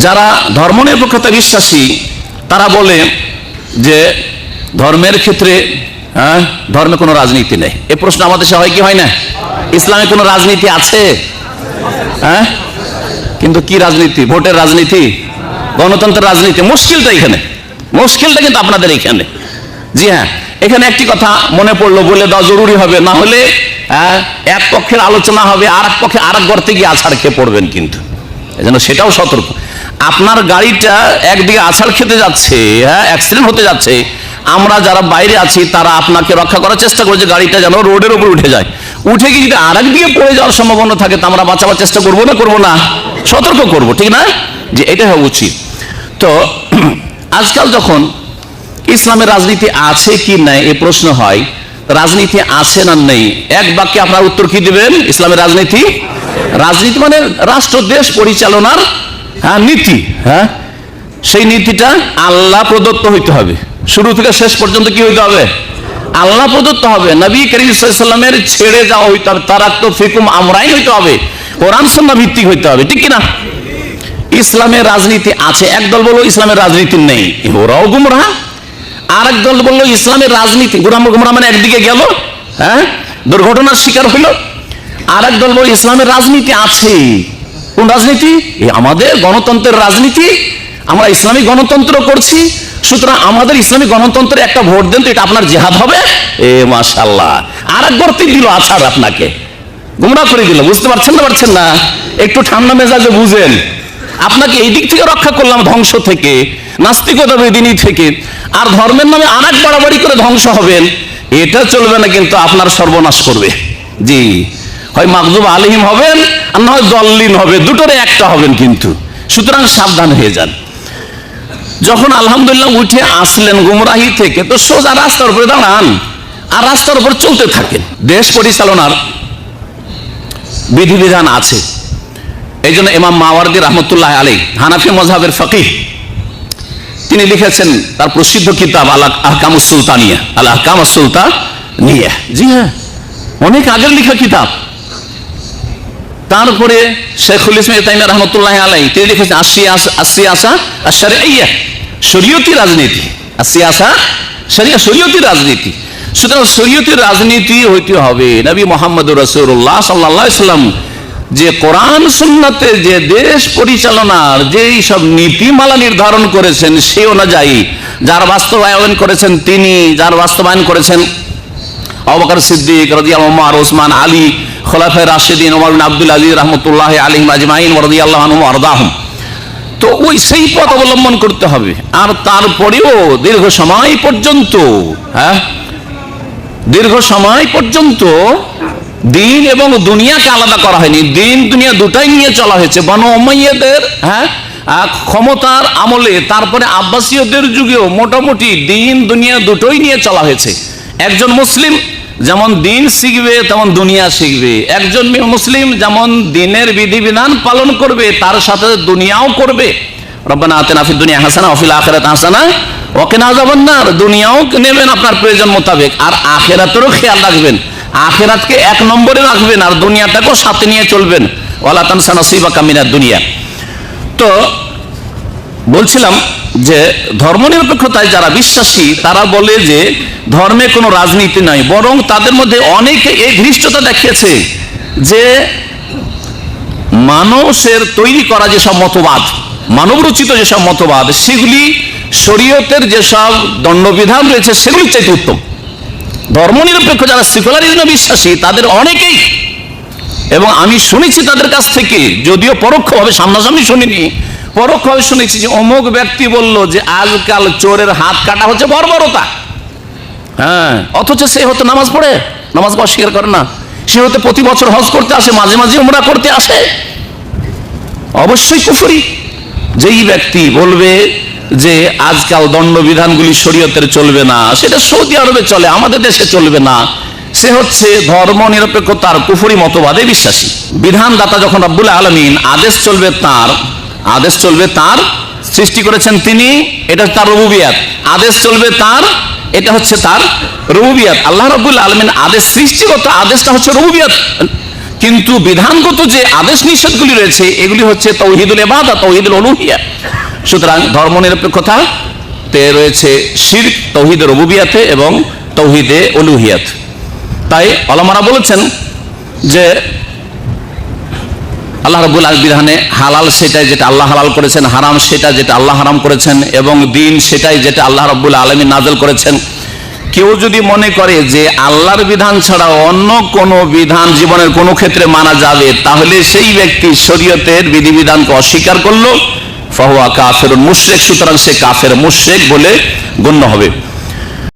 যারা ধর্মনিরপেক্ষতা বিশ্বাসী তারা বলে যে ধর্মের ক্ষেত্রে ধর্মে কোনো রাজনীতি নেই। এই প্রশ্ন আমাদের দেশে হয় কি হয় না? ইসলামে কোনো রাজনীতি আছে? কিন্তু কি রাজনীতি? ভোটের রাজনীতি, গণতন্ত্রের রাজনীতি। মুশকিলটা এখানে, মুশকিলটা কিন্তু আপনাদের এখানে। জি হ্যাঁ, এখানে একটি কথা মনে পড়লো, বলে দেওয়া জরুরি হবে, না হলে এক পক্ষের আলোচনা হবে আর এক পক্ষে আর এক গর্তে গিয়ে আছাড় খেয়ে পড়বেন। কিন্তু এজন্য সেটাও সতর্ক। আপনার গাড়িটা একদিকে আছাড় খেতে যাচ্ছে, অ্যাক্সিডেন্ট হতে যাচ্ছে, আমরা যারা বাইরে আছি তারা আপনাকে রক্ষা করার চেষ্টা করছে, গাড়িটা যেন রোডের উপর উঠে যায়। উঠে গিয়ে যদি আর একদিকে পড়ে যাওয়ার সম্ভাবনা থাকে তা আমরা বাঁচাবার চেষ্টা করবো না, করবো না? সতর্ক করবো, ঠিক না? যে এটা হওয়া উচিত। তো আজকাল যখন ইসলামের রাজনীতি আছে কি নাই এই প্রশ্ন হয়, রাজনীতি আছে না নেই, এক বাক্যে আপনার উত্তর কি দিবেন? ইসলামের রাজনীতি, রাজনীতি মানে রাষ্ট্র দেশ পরিচালনার নীতি। সেই নীতিটা আল্লাহ প্রদত্ত হইতে হবে, শুরু থেকে শেষ পর্যন্ত কি হইতে হবে? আল্লাহ প্রদত্ত হবে। নবী করিম সাল্লাল্লাহু আলাইহি ওয়াসাল্লামের ছেড়ে যাওয়া হইতে হবে, তারাক্তু ফিকুম আমরাইন হইতে হবে, কোরআন সুন্নাহ ভিত্তিক হইতে হবে, ঠিক কিনা? ইসলামের রাজনীতি আছে। একদল বলল ইসলামের রাজনীতি নেই, ওরাও গুমরাহ। আর এক দল বললো ইসলামের রাজনীতি, গুমরাহ মানে একদিকে গেল, দুর্ঘটনার শিকার হইল। আর এক দল বলল ইসলামের রাজনীতি আছে। কোন রাজনীতি? আমাদের গণতন্ত্রের রাজনীতি, আমরা ইসলামী গণতন্ত্র করছি, সুতরাং আমাদের ইসলামী গণতন্ত্রে একটা ভোট দেন তো এটা আপনার জিহাদ হবে। মাশাআল্লাহ, আর এক গর্তে দিল আছাড়, আপনাকে গুমরাহ করে দিল। বুঝতে পারছেন না? পারছেন না? একটু ঠান্ডা মেজাজে বুঝেন। আপনাকে এই দিক থেকে রক্ষা করলাম ধ্বংস থেকে, নাস্তিকতা বেদিনী থেকে, আর ধর্মের নামে আর এক বাড়াবাড়ি করে ধ্বংস হবেন, এটা চলবে না, কিন্তু আপনার সর্বনাশ করবে। জি, হয় মাগদুব আলাইহিম হবেন আর না হয় দল্লিন হবে, দুটোরে একটা হবেন কিন্তু। সুতরাং সাবধান হয়ে যান। যখন আলহামদুলিল্লাহ উঠে আসলেন গুমরাহি থেকে, তো সোজা রাস্তার উপরে দাঁড়ান আর রাস্তার উপর চলতে থাকেন। দেশ পরিচালনার বিধিবিধান আছে। এই জন্য ইমাম মাওয়ারদি রাহমাতুল্লাহ আলাইহি, হানাফি মাযহাবের ফকিহ, তিনি লিখেছেন তার প্রসিদ্ধ কিতাব আল আহকামুস সুলতানিয়া, আল আহকামুস সুলতানিয়া। জি হ্যাঁ, অনেক আগের লেখা কিতাব। তারপরে শেখুল ইসলাম ইবনে তাইমিয়া রাহমাতুল্লাহ আলাইহি তিনি লিখেছেন আসিয়াসা আশ-শারঈয়্যা, শরীয়তি রাজনীতি, আসিয়াসা শরিয়া, শরীয়তি রাজনীতি। সুতরাং শরীয়তি রাজনীতি হইতে হবে। নবী মুহাম্মদুর রাসূলুল্লাহ সাল্লাল্লাহু আলাইহি ওয়াসাল্লাম যে কোরআন সুন্নাতে যে দেশ পরিচালনার যেই সব নীতিমালা নির্ধারণ করেছেন, সে অনুযায়ী যার বাস্তবায়ন করেছেন তিনি, যার বাস্তবায়ন করেছেন আবু বকর সিদ্দিক রাদিয়াল্লাহু আনহু, ওসমান, আলী, খোলাফায়ে রাশিদিন, ওমর বিন আব্দুল আজিজ রাহমাতুল্লাহি আলাইহিম আজমাইন রাদিয়াল্লাহু আনহুম ওয়া আরদাহুম। তো ওই সেই পথ অবলম্বন করতে হবে। আর তারপরেও দীর্ঘ সময় পর্যন্ত দীর্ঘ সময় পর্যন্ত দিন এবং দুনিয়াকে আলাদা করা হয়নি, দিন দুনিয়া দুটাই নিয়ে চলা হয়েছে। বনু উমাইয়াদের ক্ষমতার আমলে, তারপরে আব্বাসীয়দের যুগেও মোটামুটি দিন দুনিয়া দুটোই নিয়ে চলা হয়েছে। একজন মুসলিম যেমন দিন শিখবে তেমন দুনিয়া শিখবে, একজন মুসলিম যেমন দিনের বিধিবিধান পালন করবে তার সাথে দুনিয়াও করবে। রব্বানা আতিনা ফিদ দুনিয়া হাসানা ওয়া ফিল আখিরাতি হাসানা ওয়া কিনা আযাবান্নার। দুনিয়াও নেবেন আপনার প্রয়োজন মোতাবেক, আর আখিরাতেরও খেয়াল রাখবেন, আখিরাতকে এক নম্বরে রাখবেন, আর দুনিয়াটাকেও সাথে নিয়ে চলবেন। ওয়ালা তানসা নসিবাকা মিনাদ দুনিয়া। তো বলছিলাম যে ধর্মনিরপেক্ষতায় যারা বিশ্বাসী তারা বলে যে ধর্মে কোনো রাজনীতি নাই, বরং তাদের মধ্যে অনেকে এই ধৃষ্টতা দেখিয়েছে যে মানুষের তৈরি করা যেসব মতবাদ, মানবরচিত যেসব মতবাদ, সেগুলি শরীয়তের যেসব দণ্ডবিধান রয়েছে সেগুলি চাইতে উত্তম। ধর্মনিরপেক্ষ যারা সেকুলারিজমে বিশ্বাসী তাদের অনেকেই, এবং আমি শুনেছি তাদের কাছ থেকে, যদিও পরোক্ষভাবে, সামনাসামনি শুনিনি, পরোক্ষভাবে শুনেছি যে অমুক ব্যক্তি বলল যে আজকাল চোরের হাত কাটা হচ্ছে বর্বরতা। অথচ সে হতে নামাজ পড়ে, নামাজ পড়া স্বীকার করে না, সে হতে প্রতি বছর হজ করতে আসে, মাঝে মাঝে উমরা করতে আসে, অবশ্যই কুফরি। যেই ব্যক্তি বলবে যে আজকাল দণ্ডবিধানগুলি শরীয়তের চলবে না, সেটা সৌদি আরবে চলে, আমাদের দেশে চলবে না, সে হচ্ছে ধর্ম নিরপেক্ষতার কুফরি মতবাদে বিশ্বাসী। বিধানদাতা যখন রব্বুল আলামিন আদেশ চলবে তার, সৃষ্টি করেছেন তিনি, এটা তার রুবুবিয়াত, আদেশ চলবে তার, এটা হচ্ছে তার রুবুবিয়াত। আল্লাহ রাব্বুল আলামিন আদেশ, সৃষ্টিগত আদেশটা হচ্ছে রুবুবিয়াত, কিন্তু বিধানগত যে আদেশ নিষেধগুলি রয়েছে এগুলি হচ্ছে তাওহীদুল ইবাদত, তাওহীদুল উলুহিয়া। সুতরাং ধর্মনিরপেক্ষতা তে রয়েছে শিরক তাওহীদে রুবুবিয়াতে এবং তাওহীদে উলুহিয়াত। তাই উলামারা বলেছেন যে আল্লাহ রাব্বুল আলামিন বিধানে হালাল সেটাই যেটা আল্লাহ হালাল করেছেন, হারাম সেটা যেটা আল্লাহ হারাম করেছেন, এবং দিন সেটাই যেটা আল্লাহ রাব্বুল আলামিন নাযিল করেছেন। কেউ যদি মনে করে যে আল্লাহর বিধান ছাড়া অন্য কোনো বিধান জীবনের কোনো ক্ষেত্রে মানা যাবে, তাহলে সেই ব্যক্তি শরীয়তের বিধিবিধানকে অস্বীকার করলো, ফাহুয়া কাফিরুন মুশরিক। সুতরাং সে কাফের মুশরিক বলে গণ্য হবে।